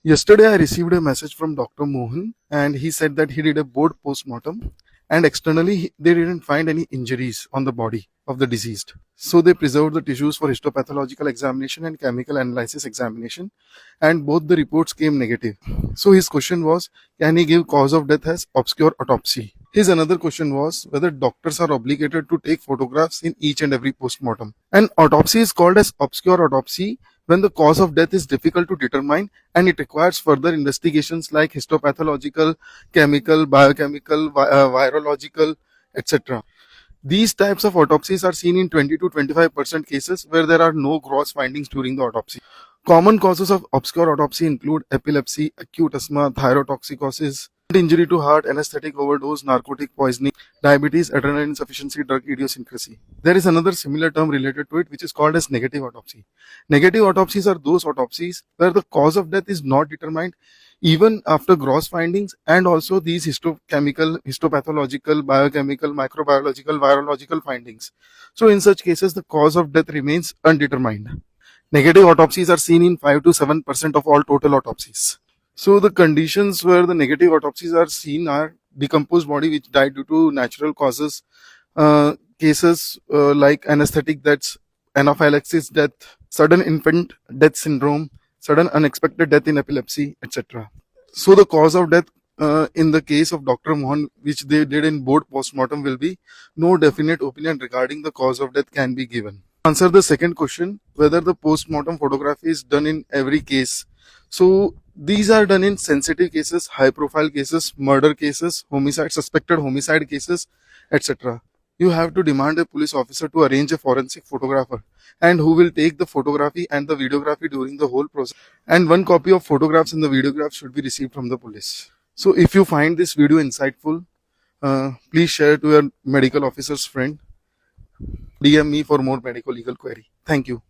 Yesterday, I received a message from Dr. Mohan, and he said that he did a board postmortem, and externally, they didn't find any injuries on the body of the deceased. So, they preserved the tissues for histopathological examination and chemical analysis examination, and both the reports came negative. So, his question was, can he give cause of death as obscure autopsy? His another question was whether doctors are obligated to take photographs in each and every postmortem. An autopsy is called as obscure autopsy when the cause of death is difficult to determine and it requires further investigations like histopathological, chemical, biochemical, virological, etc. These types of autopsies are seen in 20 to 25% cases where there are no gross findings during the autopsy. Common causes of obscure autopsy include epilepsy, acute asthma, thyrotoxicosis, injury to heart, anesthetic overdose, narcotic poisoning, diabetes, adrenal insufficiency, drug idiosyncrasy. There is another similar term related to it which is called as negative autopsy. Negative autopsies are those autopsies where the cause of death is not determined even after gross findings, and also these histochemical, histopathological, biochemical, microbiological, virological findings. So in such cases, the cause of death remains undetermined. Negative autopsies are seen in 5 to 7% of all total autopsies. So the conditions where the negative autopsies are seen are decomposed body which died due to natural causes, cases like anesthetic deaths, anaphylaxis death, sudden infant death syndrome, sudden unexpected death in epilepsy, etc. So the cause of death in the case of Dr. Mohan, which they did in board postmortem, will be no definite opinion regarding the cause of death can be given. Answer the second question, whether the postmortem photography is done in every case. So these are done in sensitive cases, high profile cases, murder cases, homicide, suspected homicide cases, etc. You have to demand a police officer to arrange a forensic photographer and who will take the photography and the videography during the whole process. And one copy of photographs and the videographs should be received from the police. So if you find this video insightful, please share to your medical officer's friend. DM me for more medical legal query. Thank you.